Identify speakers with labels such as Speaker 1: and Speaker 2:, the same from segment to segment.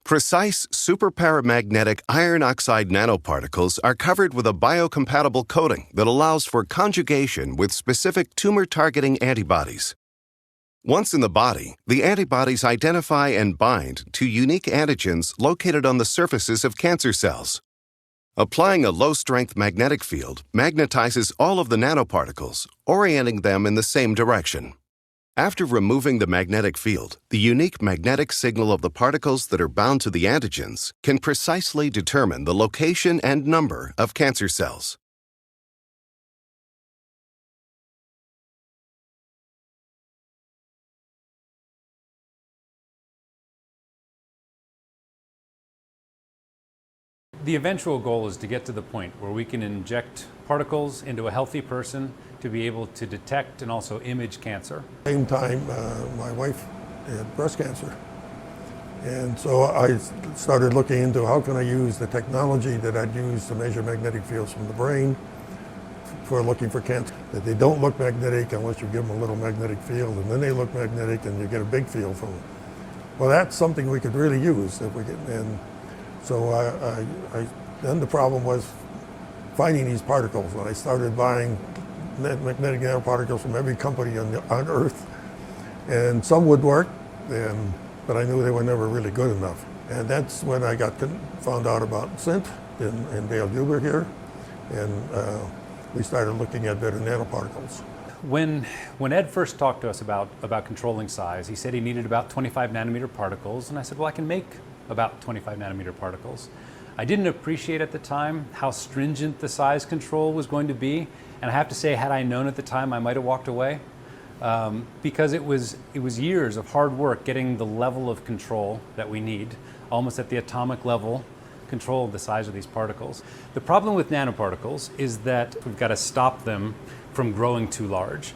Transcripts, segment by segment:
Speaker 1: Precise superparamagnetic iron oxide nanoparticles are covered with a biocompatible coating that allows for conjugation with specific tumor-targeting antibodies. Once in the body, the antibodies identify and bind to unique antigens located on the surfaces of cancer cells. Applying a low-strength magnetic field magnetizes all of the nanoparticles, orienting them in the same direction. After removing the magnetic field, the unique magnetic signal of the particles that are bound to the antigens can precisely determine the location and number of cancer cells.
Speaker 2: The eventual goal is to get to the point where we can inject particles into a healthy person to be able to detect and also image cancer.
Speaker 3: Same time, my wife had breast cancer. And so I started looking into how can I use the technology that I'd used to measure magnetic fields from the brain for looking for cancer. That they don't look magnetic unless you give them a little magnetic field, and then they look magnetic and you get a big field from them. Well, that's something we could really use if we could. And so then the problem was finding these particles, and I started buying magnetic nanoparticles from every company on Earth, and some would work, but I knew they were never really good enough. And that's when I found out about SINT in Dale Huber here, and we started looking at better nanoparticles.
Speaker 2: When Ed first talked to us about controlling size, he said he needed about 25 nanometer particles, and I said, well, I can make about 25 nanometer particles. I didn't appreciate at the time how stringent the size control was going to be, and I have to say, had I known at the time, I might have walked away, because it was years of hard work getting the level of control that we need, almost at the atomic level, control of the size of these particles. The problem with nanoparticles is that we've got to stop them from growing too large.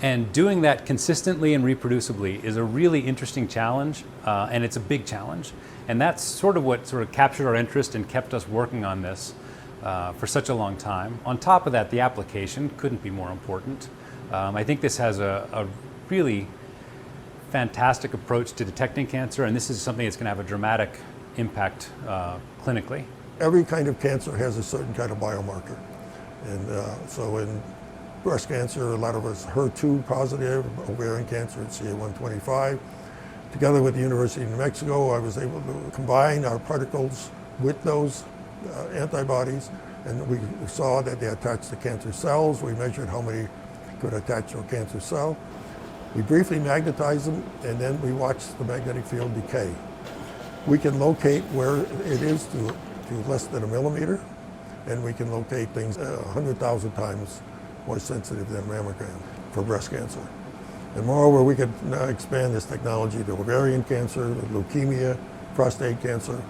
Speaker 2: And doing that consistently and reproducibly is a really interesting challenge, and it's a big challenge. And that's sort of what captured our interest and kept us working on this for such a long time. On top of that, the application couldn't be more important. I think this has a really fantastic approach to detecting cancer, and this is something that's going to have a dramatic impact clinically.
Speaker 3: Every kind of cancer has a certain kind of biomarker. And so in breast cancer, a lot of us HER2 positive, ovarian cancer, it's CA125. Together with the University of New Mexico, I was able to combine our particles with those antibodies, and we saw that they attached to cancer cells. We measured how many could attach to a cancer cell. We briefly magnetized them, and then we watched the magnetic field decay. We can locate where it is to less than a millimeter, and we can locate things 100,000 times more sensitive than mammogram for breast cancer. And moreover, we could now expand this technology to ovarian cancer, leukemia, prostate cancer,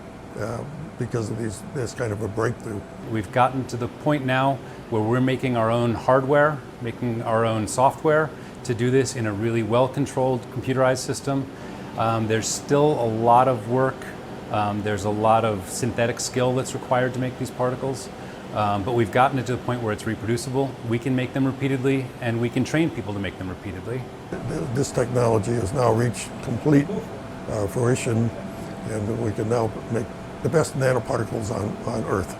Speaker 3: because of this kind of a breakthrough.
Speaker 2: We've gotten to the point now where we're making our own hardware, making our own software to do this in a really well-controlled computerized system. There's still a lot of work. There's a lot of synthetic skill that's required to make these particles. But we've gotten it to the point where it's reproducible. We can make them repeatedly, and we can train people to make them repeatedly.
Speaker 3: This technology has now reached complete fruition, and we can now make the best nanoparticles on Earth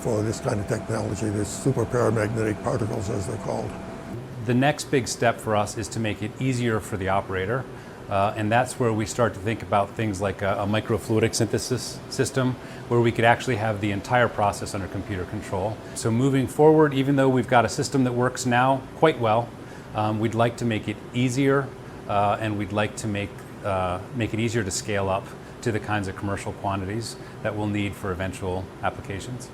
Speaker 3: for this kind of technology, these super paramagnetic particles as they're called.
Speaker 2: The next big step for us is to make it easier for the operator. And that's where we start to think about things like a microfluidic synthesis system, where we could actually have the entire process under computer control. So moving forward, even though we've got a system that works now quite well, we'd like to make it easier, and we'd like to make it easier to scale up to the kinds of commercial quantities that we'll need for eventual applications.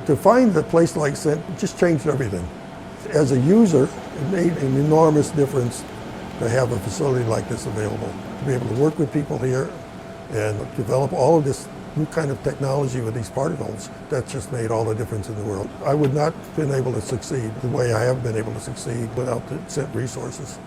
Speaker 3: To find a place like SINT just changed everything. As a user, it made an enormous difference to have a facility like this available, to be able to work with people here and develop all of this new kind of technology with these particles. That just made all the difference in the world. I would not have been able to succeed the way I have been able to succeed without the SINT resources.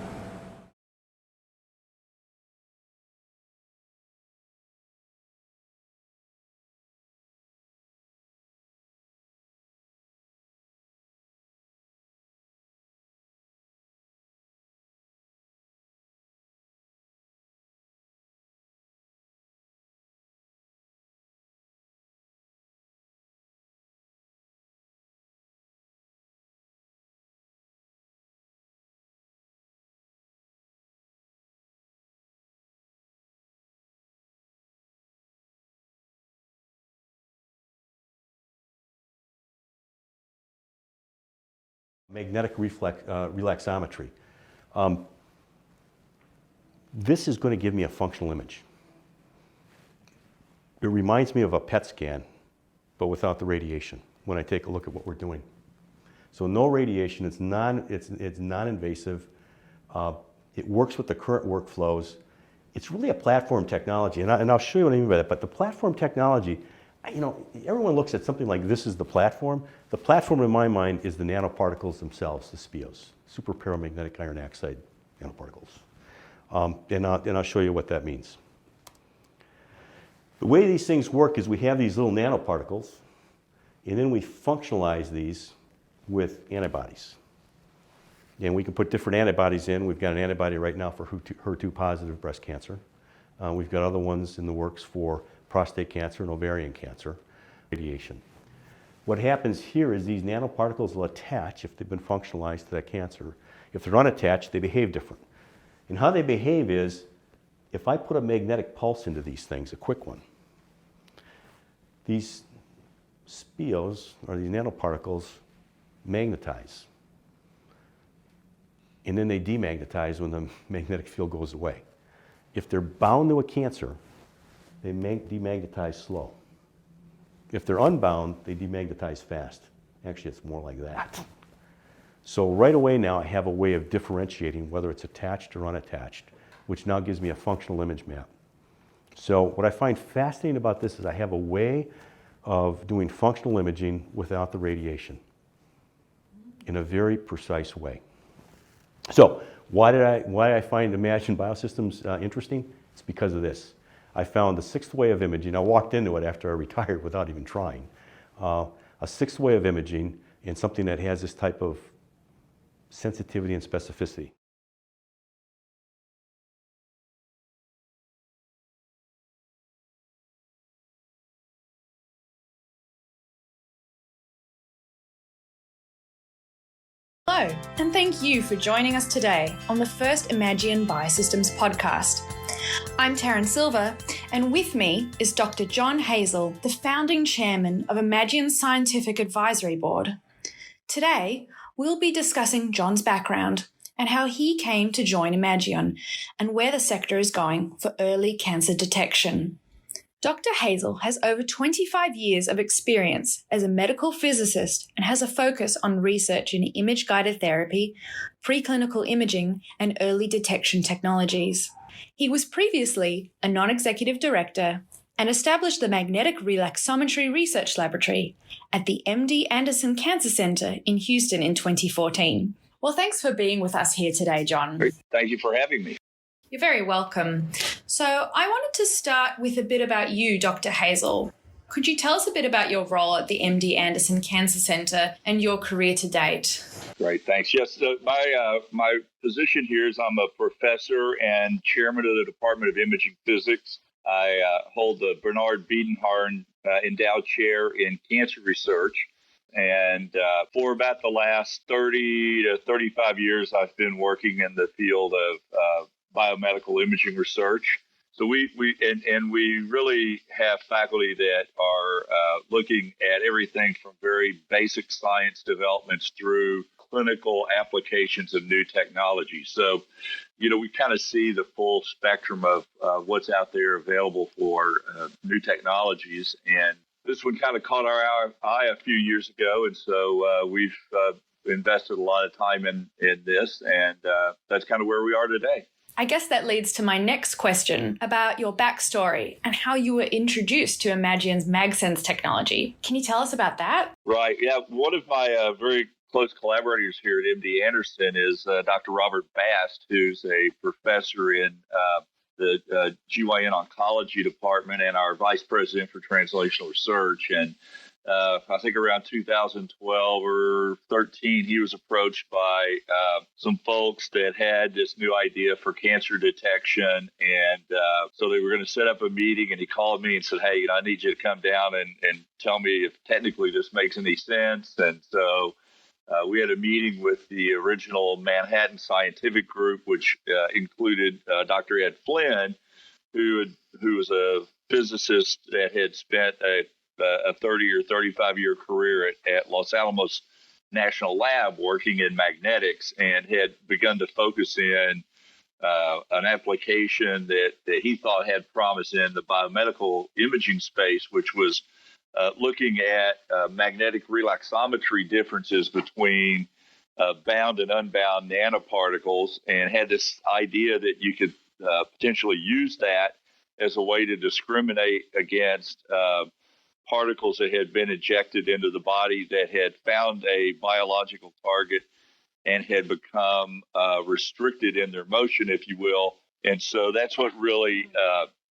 Speaker 4: magnetic relaxometry. This is going to give me a functional image. It reminds me of a PET scan, but without the radiation when I take a look at what we're doing. So no radiation, it's non-invasive. It works with the current workflows. It's really a platform technology, and I'll show you what I mean by that, but the platform technology, you know, everyone looks at something like this as the platform. The platform in my mind is the nanoparticles themselves, the SPIOs, super paramagnetic iron oxide nanoparticles. And I'll show you what that means. The way these things work is we have these little nanoparticles, and then we functionalize these with antibodies. And we can put different antibodies in. We've got an antibody right now for HER2 positive breast cancer. We've got other ones in the works for prostate cancer and ovarian cancer, radiation. What happens here is these nanoparticles will attach if they've been functionalized to that cancer. If they're unattached, they behave different. And how they behave is, if I put a magnetic pulse into these things, a quick one, these SPIOs, or these nanoparticles, magnetize. And then they demagnetize when the magnetic field goes away. If they're bound to a cancer, they demagnetize slow. If they're unbound, they demagnetize fast. Actually, it's more like that. So right away now, I have a way of differentiating whether it's attached or unattached, which now gives me a functional image map. So what I find fascinating about this is I have a way of doing functional imaging without the radiation in a very precise way. So why did I find Imagion Biosystems interesting? It's because of this. I found the sixth way of imaging. I walked into it after I retired without even trying. A sixth way of imaging and something that has this type of sensitivity and specificity.
Speaker 5: Hello, and thank you for joining us today on the first Imagion Biosystems podcast. I'm Taryn Silver, and with me is Dr. John Hazel, the founding chairman of Imagion's Scientific Advisory Board. Today, we'll be discussing John's background and how he came to join Imagion and where the sector is going for early cancer detection. Dr. Hazel has over 25 years of experience as a medical physicist and has a focus on research in image-guided therapy, preclinical imaging, and early detection technologies. He was previously a non-executive director and established the Magnetic Relaxometry Research Laboratory at the MD Anderson Cancer Center in Houston in 2014. Well, thanks for being with us here today, John.
Speaker 6: Great. Thank you for having me.
Speaker 5: You're very welcome. So I wanted to start with a bit about you, Dr. Hazel. Could you tell us a bit about your role at the MD Anderson Cancer Center and your career to date?
Speaker 6: Great, thanks. Yes, my position here is I'm a professor and chairman of the Department of Imaging Physics. I hold the Bernard Biedenharn Endowed Chair in Cancer Research. And for about the last 30 to 35 years, I've been working in the field of biomedical imaging research. So we really have faculty that are looking at everything from very basic science developments through clinical applications of new technology. So, you know, we kind of see the full spectrum of what's out there available for new technologies. And this one kind of caught our eye a few years ago. And so we've invested a lot of time in this. And that's kind of where we are today.
Speaker 5: I guess that leads to my next question about your backstory and how you were introduced to Imagion's MagSense technology. Can you tell us about that?
Speaker 6: Right. Yeah. One of my very close collaborators here at MD Anderson is Dr. Robert Bast, who's a professor in the GYN oncology department and our vice president for translational research. And I think around 2012 or 13, he was approached by some folks that had this new idea for cancer detection. And so they were going to set up a meeting, and he called me and said, hey, I need you to come down and tell me if technically this makes any sense. And so we had a meeting with the original Manhattan Scientific Group, which included Dr. Ed Flynn, who was a physicist that had spent a 30 or 35 year career at Los Alamos national lab working in magnetics and had begun to focus in an application that he thought had promise in the biomedical imaging space, which was looking at magnetic relaxometry differences between bound and unbound nanoparticles, and had this idea that you could potentially use that as a way to discriminate against particles that had been injected into the body that had found a biological target and had become restricted in their motion, if you will. And so that's what really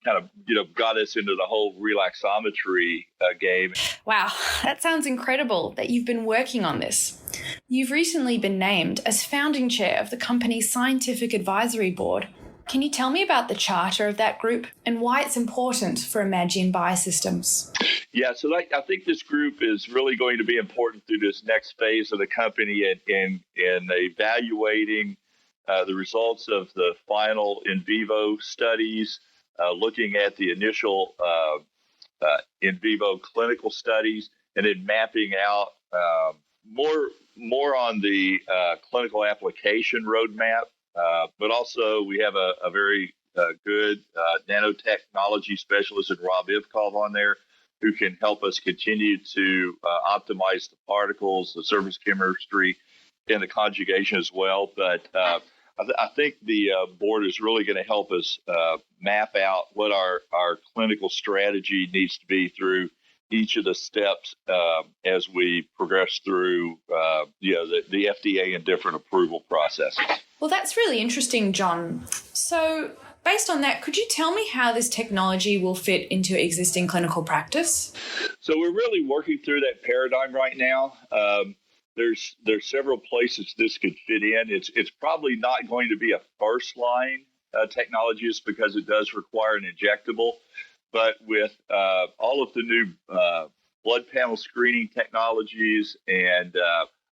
Speaker 6: kind of got us into the whole relaxometry game.
Speaker 5: Wow, that sounds incredible that you've been working on this. You've recently been named as founding chair of the company's scientific advisory board. Can you tell me about the charter of that group and why it's important for Imagion Biosystems?
Speaker 6: Yeah, so I think this group is really going to be important through this next phase of the company in evaluating the results of the final in vivo studies, looking at the initial in vivo clinical studies, and then mapping out more on the clinical application roadmap. But also we have a very good nanotechnology specialist in Rob Ivkov on there, who can help us continue to optimize the particles, the surface chemistry, and the conjugation as well. But I think the board is really going to help us map out what our clinical strategy needs to be through each of the steps as we progress through the FDA and different approval processes.
Speaker 5: Well, that's really interesting, John. So, based on that, could you tell me how this technology will fit into existing clinical practice?
Speaker 6: So we're really working through that paradigm right now. There's several places this could fit in. It's probably not going to be a first line technology just because it does require an injectable. But with all of the new blood panel screening technologies and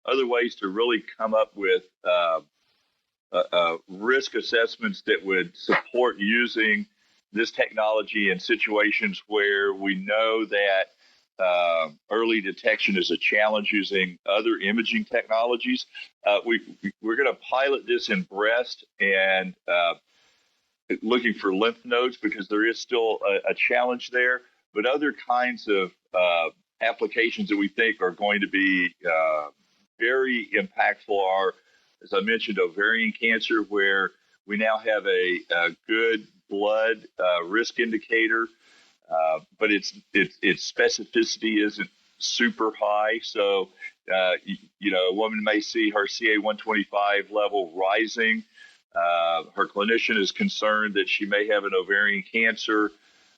Speaker 6: other ways to really come up with risk assessments that would support using this technology in situations where we know that early detection is a challenge using other imaging technologies. We're going to pilot this in breast and looking for lymph nodes because there is still a challenge there. But other kinds of applications that we think are going to be very impactful are, as I mentioned, ovarian cancer, where we now have a good blood risk indicator, but its specificity isn't super high. So, a woman may see her CA-125 level rising. Her clinician is concerned that she may have an ovarian cancer.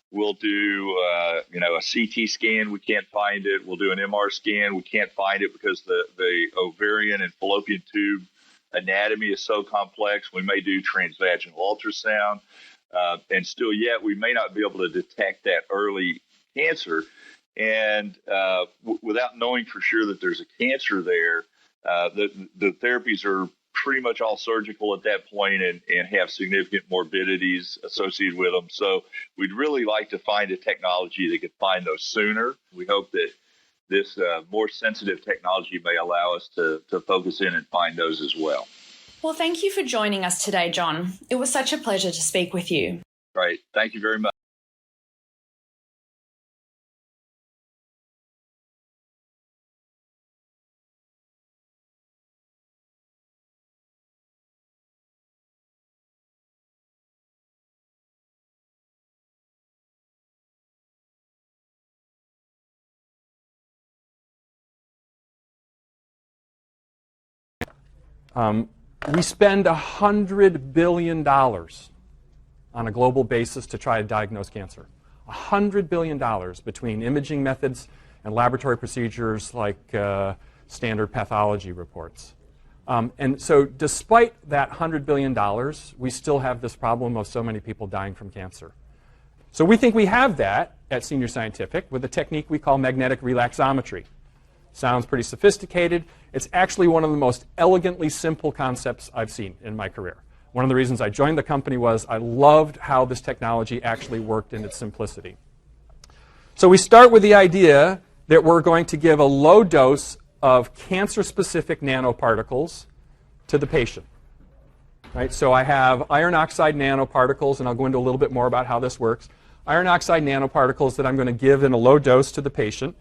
Speaker 6: We'll do, a CT scan. We can't find it. We'll do an MR scan. We can't find it because the ovarian and fallopian tube anatomy is so complex. We may do transvaginal ultrasound, and still yet we may not be able to detect that early cancer. And without knowing for sure that there's a cancer there, the therapies are pretty much all surgical at that point and have significant morbidities associated with them. So we'd really like to find a technology that could find those sooner. We hope that this more sensitive technology may allow us to focus in and find those as well.
Speaker 5: Well, thank you for joining us today, John. It was such a pleasure to speak with you.
Speaker 6: Right. Thank you very much.
Speaker 7: We spend $100 billion on a global basis to try to diagnose cancer. $100 billion between imaging methods and laboratory procedures like standard pathology reports. And so despite that $100 billion, we still have this problem of so many people dying from cancer. So we think we have that at Senior Scientific with a technique we call magnetic relaxometry. Sounds pretty sophisticated. It's actually one of the most elegantly simple concepts I've seen in my career. One of the reasons I joined the company was I loved how this technology actually worked in its simplicity. So we start with the idea that we're going to give a low dose of cancer-specific nanoparticles to the patient. Right? So I have iron oxide nanoparticles, and I'll go into a little bit more about how this works. Iron oxide nanoparticles that I'm going to give in a low dose to the patient,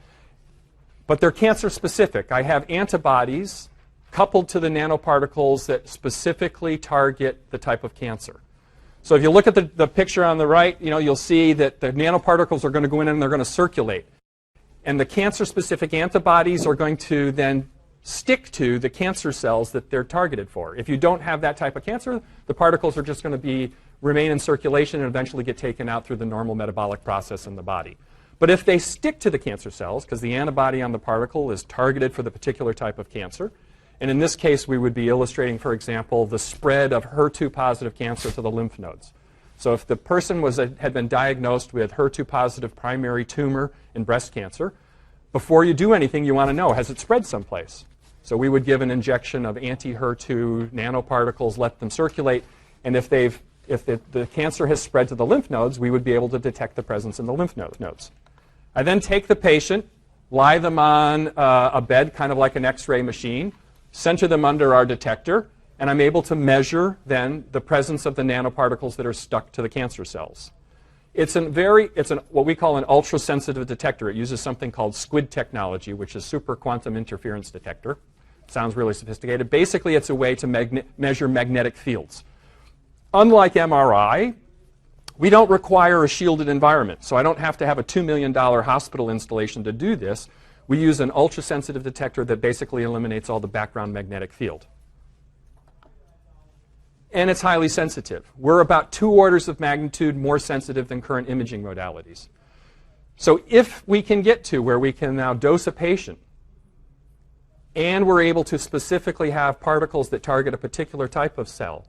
Speaker 7: but they're cancer-specific. I have antibodies coupled to the nanoparticles that specifically target the type of cancer. So if you look at the picture on the right, you'll see that the nanoparticles are going to go in and they're going to circulate. And the cancer-specific antibodies are going to then stick to the cancer cells that they're targeted for. If you don't have that type of cancer, the particles are just going to remain in circulation and eventually get taken out through the normal metabolic process in the body. But if they stick to the cancer cells, because the antibody on the particle is targeted for the particular type of cancer, and in this case we would be illustrating, for example, the spread of HER2-positive cancer to the lymph nodes. So if the person had been diagnosed with HER2-positive primary tumor in breast cancer, before you do anything, you want to know, has it spread someplace? So we would give an injection of anti-HER2 nanoparticles, let them circulate, and if the cancer has spread to the lymph nodes, we would be able to detect the presence in the lymph nodes. I then take the patient, lie them on a bed, kind of like an X-ray machine, center them under our detector, and I'm able to measure then the presence of the nanoparticles that are stuck to the cancer cells. It's what we call an ultra-sensitive detector. It uses something called SQUID technology, which is super quantum interference detector. Sounds really sophisticated. Basically, it's a way to measure magnetic fields. Unlike MRI, we don't require a shielded environment, so I don't have to have a $2 million hospital installation to do this. We use an ultra-sensitive detector that basically eliminates all the background magnetic field. And it's highly sensitive. We're about 2 orders of magnitude more sensitive than current imaging modalities. So if we can get to where we can now dose a patient and we're able to specifically have particles that target a particular type of cell,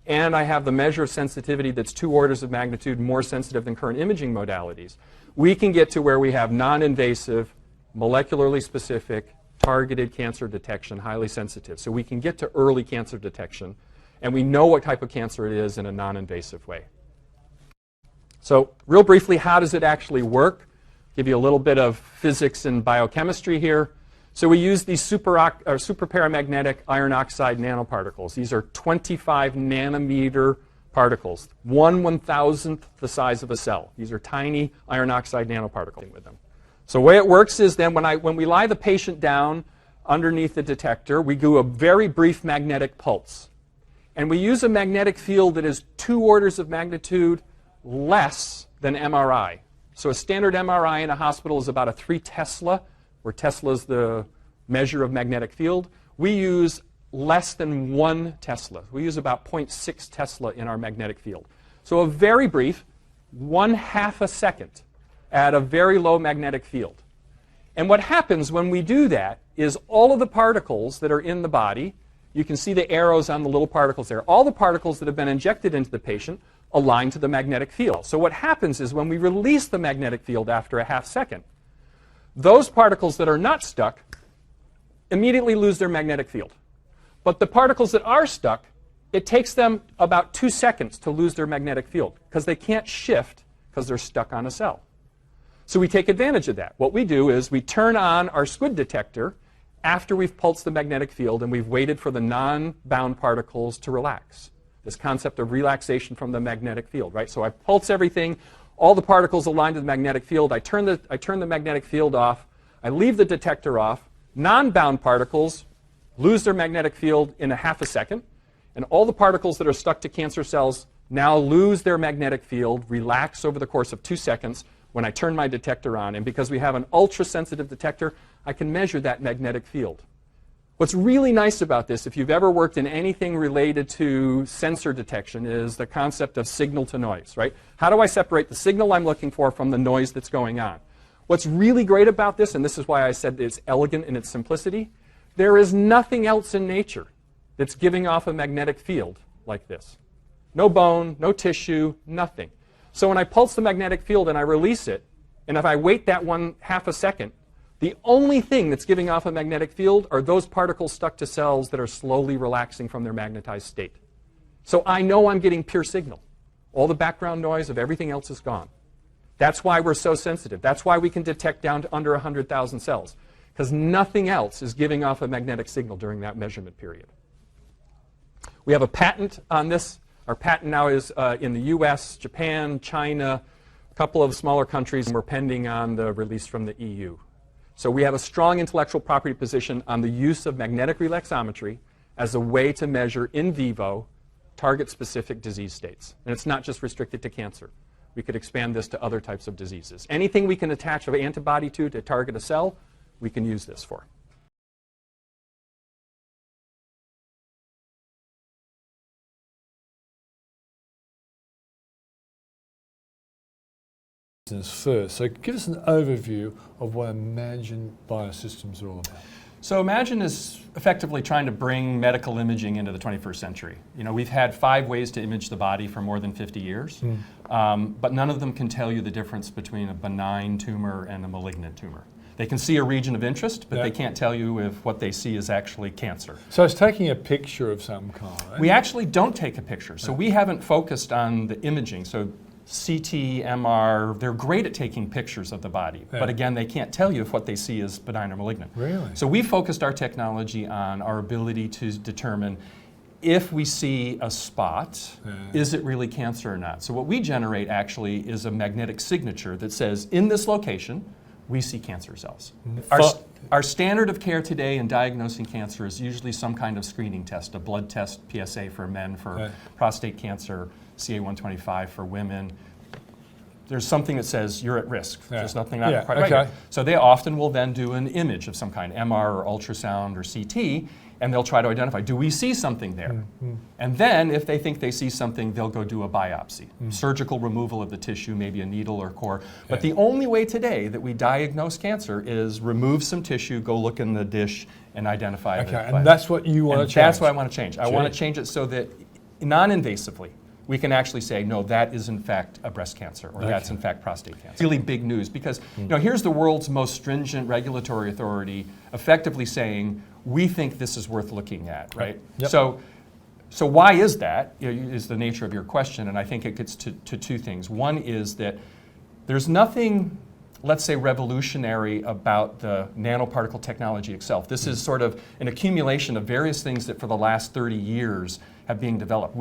Speaker 7: and I have the measure of sensitivity that's 2 orders of magnitude more sensitive than current imaging modalities, we can get to where we have non-invasive, molecularly specific, targeted cancer detection, highly sensitive. So we can get to early cancer detection, and we know what type of cancer it is in a non-invasive way. So real briefly, how does it actually work? Give you a little bit of physics and biochemistry here. So we use these superparamagnetic iron oxide nanoparticles. These are 25 nanometer particles, 1/1000th the size of a cell. These are tiny iron oxide nanoparticles with them. So the way it works is then when we lie the patient down underneath the detector, we do a very brief magnetic pulse. And we use a magnetic field that is 2 orders of magnitude less than MRI. So a standard MRI in a hospital is about a 3 Tesla, where Tesla is the measure of magnetic field. We use less than 1 Tesla. We use about 0.6 Tesla in our magnetic field. So a very brief, 1/2 a second at a very low magnetic field. And what happens when we do that is all of the particles that are in the body, you can see the arrows on the little particles there, all the particles that have been injected into the patient align to the magnetic field. So what happens is when we release the magnetic field after a 1/2 second, those particles that are not stuck immediately lose their magnetic field. But the particles that are stuck, it takes them about 2 seconds to lose their magnetic field because they can't shift because they're stuck on a cell. So we take advantage of that. What we do is we turn on our SQUID detector after we've pulsed the magnetic field and we've waited for the non-bound particles to relax. This concept of relaxation from the magnetic field, right? So I pulse everything, all the particles align to the magnetic field. I turn the magnetic field off. I leave the detector off. Non-bound particles lose their magnetic field in a 1/2 a second. And all the particles that are stuck to cancer cells now lose their magnetic field, relax over the course of 2 seconds when I turn my detector on. And because we have an ultra-sensitive detector, I can measure that magnetic field. What's really nice about this, if you've ever worked in anything related to sensor detection, is the concept of signal to noise, right? How do I separate the signal I'm looking for from the noise that's going on? What's really great about this, and this is why I said it's elegant in its simplicity, there is nothing else in nature that's giving off a magnetic field like this. No bone, no tissue, nothing. So when I pulse the magnetic field and I release it, and if I wait that 1/2 a second, the only thing that's giving off a magnetic field are those particles stuck to cells that are slowly relaxing from their magnetized state. So I know I'm getting pure signal. All the background noise of everything else is gone. That's why we're so sensitive. That's why we can detect down to under 100,000 cells. because nothing else is giving off a magnetic signal during that measurement period. We have a patent on this. Our patent now is in the US, Japan, China, a couple of smaller countries, and we're pending on the release from the EU. So we have a strong intellectual property position on the use of magnetic relaxometry as a way to measure in vivo target-specific disease states. And it's not just restricted to cancer. We could expand this to other types of diseases. Anything we can attach an antibody to target a cell, we can use this for.
Speaker 8: First, so give us an overview of what Imagion Biosystems are all about.
Speaker 7: So Imagion is effectively trying to bring medical imaging into the 21st century. You know, we've had 5 ways to image the body for more than 50 years, but none of them can tell you the difference between a benign tumor and a malignant tumor. They can see a region of interest, but they can't tell you if what they see is actually cancer.
Speaker 8: So it's taking a picture of some kind.
Speaker 7: We actually don't take a picture, so we haven't focused on the imaging. So CT, MR, they're great at taking pictures of the body, but again, they can't tell you if what they see is benign or malignant.
Speaker 8: Really?
Speaker 7: So we focused our technology on our ability to determine if we see a spot, is it really cancer or not? So what we generate actually is a magnetic signature that says, in this location, we see cancer cells. Our standard of care today in diagnosing cancer is usually some kind of screening test, a blood test, PSA for men for prostate cancer, CA-125 for women. There's something that says you're at risk. There's nothing not quite right. So they often will then do an image of some kind, MR or ultrasound or CT, and they'll try to identify, do we see something there? And then if they think they see something, they'll go do a biopsy. Surgical removal of the tissue, maybe a needle or core. But the only way today that we diagnose cancer is remove some tissue, go look in the dish, and identify it.
Speaker 8: And that's what you want to change?
Speaker 7: That's what I want to change. I want to change it so that non-invasively, we can actually say, no, that is in fact a breast cancer, or that's in fact prostate cancer. Really big news, because you know, here's the world's most stringent regulatory authority effectively saying, we think this is worth looking at, right? So why is that, is the nature of your question, and I think it gets to 2 things. One is that there's nothing, let's say, revolutionary about the nanoparticle technology itself. This is sort of an accumulation of various things that for the last 30 years have been developed.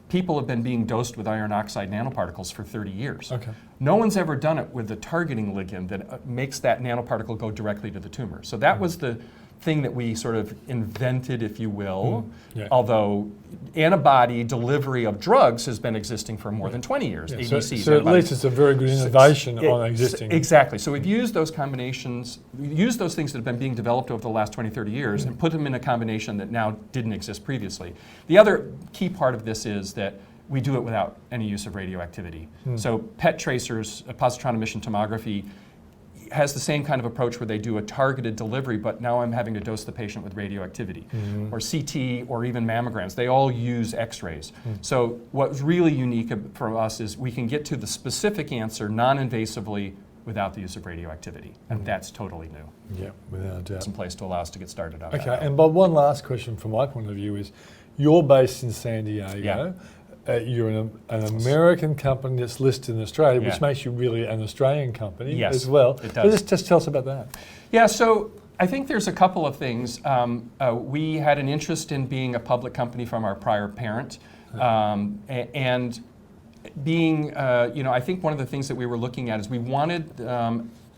Speaker 7: People have been being dosed with iron oxide nanoparticles for 30 years. No one's ever done it with the targeting ligand that makes that nanoparticle go directly to the tumor. So that was the thing that we sort of invented, if you will, although antibody delivery of drugs has been existing for more than 20 years. ADCs,
Speaker 8: so at least it's a very good innovation on existing.
Speaker 7: Exactly. So we've used those combinations, used those things that have been being developed over the last 20, 30 years and put them in a combination that now didn't exist previously. The other key part of this is that we do it without any use of radioactivity. So PET tracers, positron emission tomography, has the same kind of approach where they do a targeted delivery, but now I'm having to dose the patient with radioactivity. Or CT or even mammograms, they all use x-rays. So what's really unique for us is we can get to the specific answer non-invasively without the use of radioactivity, and that's totally new.
Speaker 8: Yeah, without a doubt.
Speaker 7: It's in place to allow us to get started on that.
Speaker 8: Okay, and but one last question from my point of view is, you're based in San Diego. You're an American company that's listed in Australia, which makes you really an Australian company as well.
Speaker 7: It does.
Speaker 8: So just tell us about that.
Speaker 7: Yeah, so I think there's a couple of things. We had an interest in being a public company from our prior parent, and being, I think one of the things that we were looking at is we wanted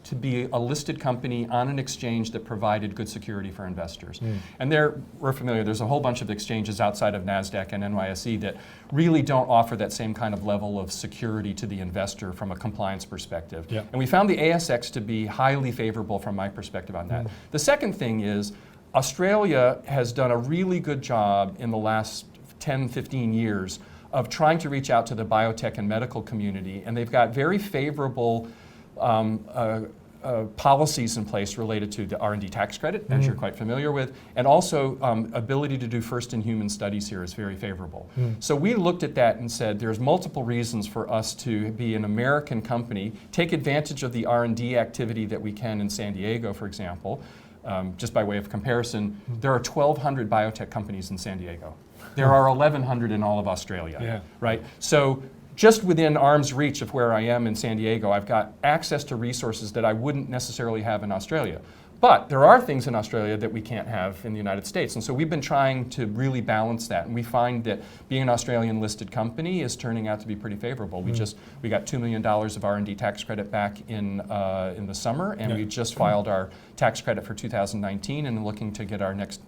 Speaker 7: to be a listed company on an exchange that provided good security for investors. And we're familiar, there's a whole bunch of exchanges outside of NASDAQ and NYSE that really don't offer that same kind of level of security to the investor from a compliance perspective. And we found the ASX to be highly favorable from my perspective on that. The second thing is, Australia has done a really good job in the last 10, 15 years of trying to reach out to the biotech and medical community, and they've got very favorable policies in place related to the R&D tax credit, as you're quite familiar with, and also ability to do first-in-human studies here is very favorable. So we looked at that and said there's multiple reasons for us to be an American company, take advantage of the R&D activity that we can in San Diego, for example. Just by way of comparison, there are 1,200 biotech companies in San Diego. There are 1,100 in all of Australia, right? So just within arm's reach of where I am in San Diego, I've got access to resources that I wouldn't necessarily have in Australia. But there are things in Australia that we can't have in the United States. And so we've been trying to really balance that. And we find that being an Australian listed company is turning out to be pretty favorable. We got $2 million of R&D tax credit back in the summer, and we just filed our tax credit for 2019 and looking to get our next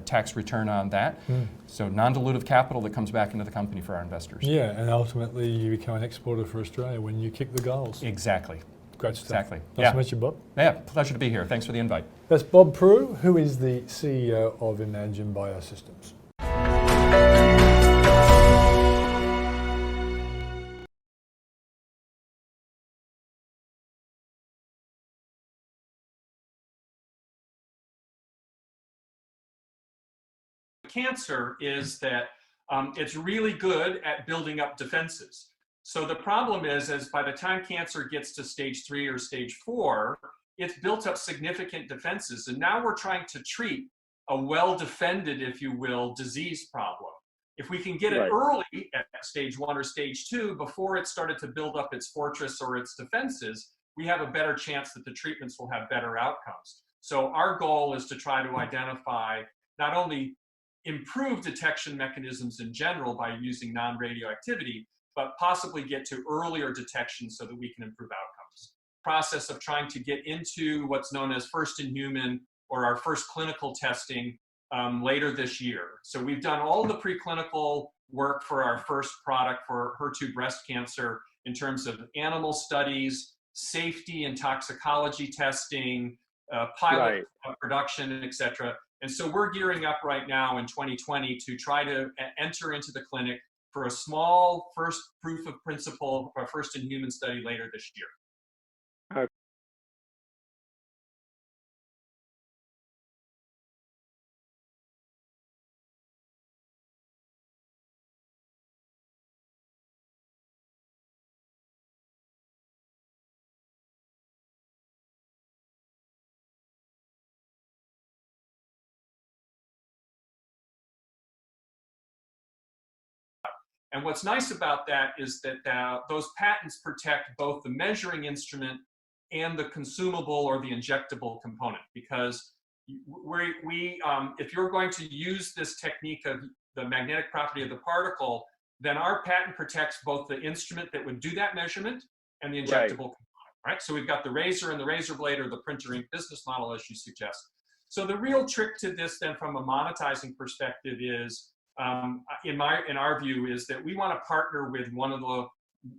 Speaker 7: tax return on that. So non-dilutive capital that comes back into the company for our investors.
Speaker 8: Yeah, and ultimately you become an exporter for Australia when you kick the goals.
Speaker 7: Exactly.
Speaker 8: Great stuff.
Speaker 7: Exactly.
Speaker 8: Nice to meet you, Bob.
Speaker 7: Yeah, pleasure to be here. Thanks for the invite.
Speaker 8: That's Bob Prue, who is the CEO of Imagion Biosystems.
Speaker 7: Cancer is that it's really good at building up defenses. So the problem is by the time cancer gets to stage 3 or stage 4, it's built up significant defenses. And now we're trying to treat a well-defended, if you will, disease problem. If we can get it early at stage 1 or stage 2, before it started to build up its fortress or its defenses, we have a better chance that the treatments will have better outcomes. So our goal is to try to identify not only improve detection mechanisms in general by using non-radioactivity, but possibly get to earlier detection so that we can improve outcomes. Process of trying to get into what's known as first in human or our first clinical testing later this year. So we've done all the preclinical work for our first product for HER2 breast cancer in terms of animal studies, safety and toxicology testing, pilot production, et cetera. And so we're gearing up right now in 2020 to try to enter into the clinic for a small first proof of principle or first in human study later this year. And what's nice about that is that those patents protect both the measuring instrument and the consumable or the injectable component, because if you're going to use this technique of the magnetic property of the particle, then our patent protects both the instrument that would do that measurement and the injectable component, right? So we've got the razor and the razor blade, or the printer ink business model, as you suggest. So the real trick to this then from a monetizing perspective is, in our view, is that we want to partner with one of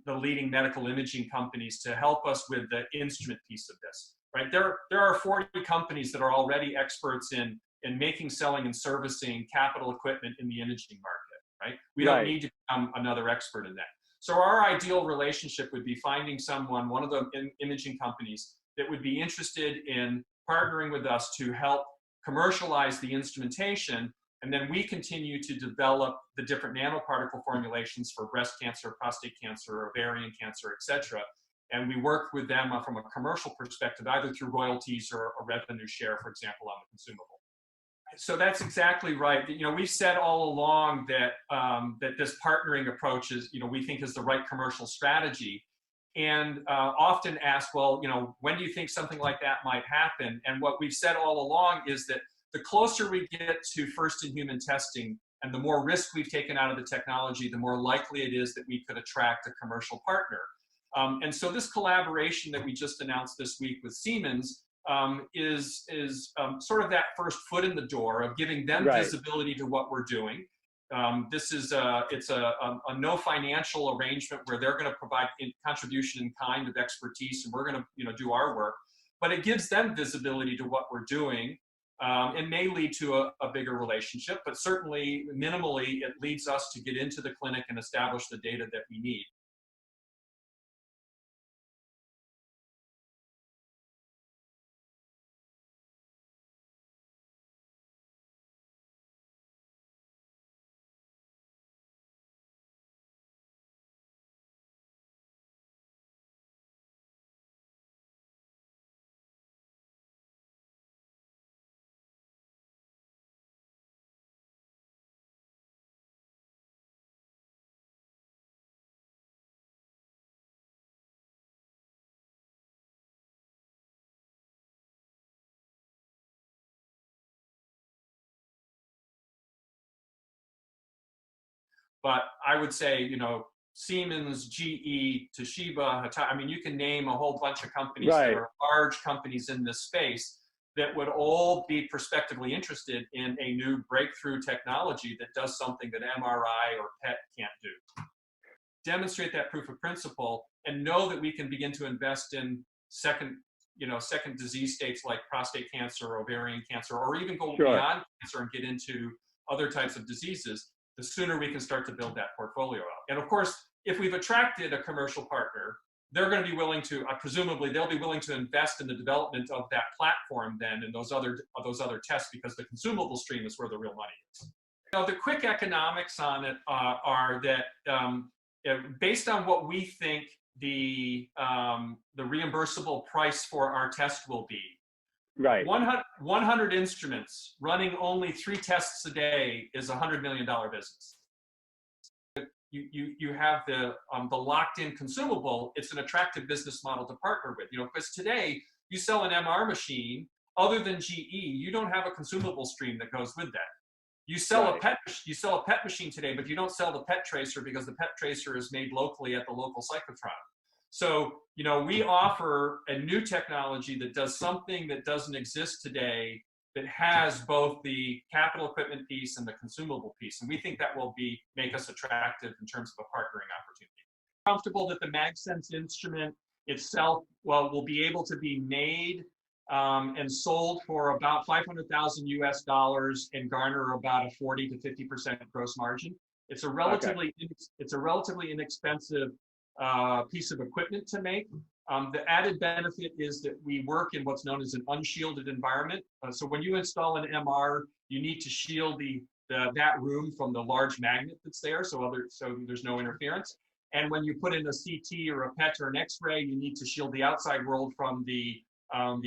Speaker 7: the leading medical imaging companies to help us with the instrument piece of this, right? There are 40 companies that are already experts in making, selling, and servicing capital equipment in the imaging market, right? We don't need to become another expert in that. So our ideal relationship would be finding someone, one of the imaging companies, that would be interested in partnering with us to help commercialize the instrumentation. And then we continue to develop the different nanoparticle formulations for breast cancer, prostate cancer, ovarian cancer, et cetera. And we work with them from a commercial perspective, either through royalties or a revenue share, for example, on the consumable. So that's exactly right. You know, we've said all along that that this partnering approach is, we think is the right commercial strategy. And often ask, well, when do you think something like that might happen? And what we've said all along is that the closer we get to first in human testing and the more risk we've taken out of the technology, the more likely it is that we could attract a commercial partner. And so this collaboration that we just announced this week with Siemens is sort of that first foot in the door of giving them visibility to what we're doing. This is it's a no financial arrangement where they're going to provide contribution in kind of expertise, and we're going to do our work. But it gives them visibility to what we're doing. It may lead to a bigger relationship, but certainly minimally it leads us to get into the clinic and establish the data that we need. but I would say, you know, Siemens, GE, Toshiba, Hitachi, I mean, you can name a whole bunch of companies that are large companies in this space that would all be prospectively interested in a new breakthrough technology that does something that MRI or PET can't do. Demonstrate that proof of principle and know that we can begin to invest in second disease states like prostate cancer, ovarian cancer, or even go beyond cancer and get into other types of diseases. The sooner we can start to build that portfolio out. And of course, if we've attracted a commercial partner, they're going to be willing to, presumably, they'll be willing to invest in the development of that platform then and those other tests, because the consumable stream is where the real money is. Now, the quick economics on it are that based on what we think the reimbursable price for our test will be, 100 instruments running only 3 tests a day is a $100 million business. You have the locked-in consumable. It's an attractive business model to partner with. You know, because today you sell an MR machine, other than GE, you don't have a consumable stream that goes with that. You sell a PET machine today, but you don't sell the PET tracer because the PET tracer is made locally at the local cyclotron. So, you know, we offer a new technology that does something that doesn't exist today, that has both the capital equipment piece and the consumable piece. And we think that will make us attractive in terms of a partnering opportunity. Comfortable that the MagSense instrument itself, will be able to be made and sold for about $500,000 US and garner about a 40 to 50% gross margin. It's a relatively inexpensive piece of equipment to make. The added benefit is that we work in what's known as an unshielded environment. So when you install an MR, you need to shield that room from the large magnet that's there, so there's no interference. And when you put in a CT or a PET or an X-ray, you need to shield the outside world from the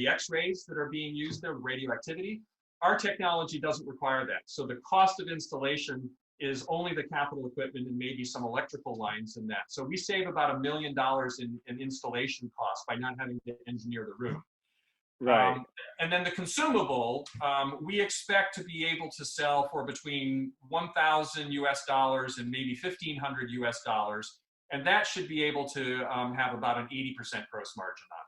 Speaker 7: X-rays that are being used there, radioactivity. Our technology doesn't require that. So the cost of installation is only the capital equipment and maybe some electrical lines in that. So we save about $1 million in installation costs by not having to engineer the room. And then the consumable, we expect to be able to sell for between $1,000 US and maybe $1,500 US. And that should be able to have about an 80% gross margin on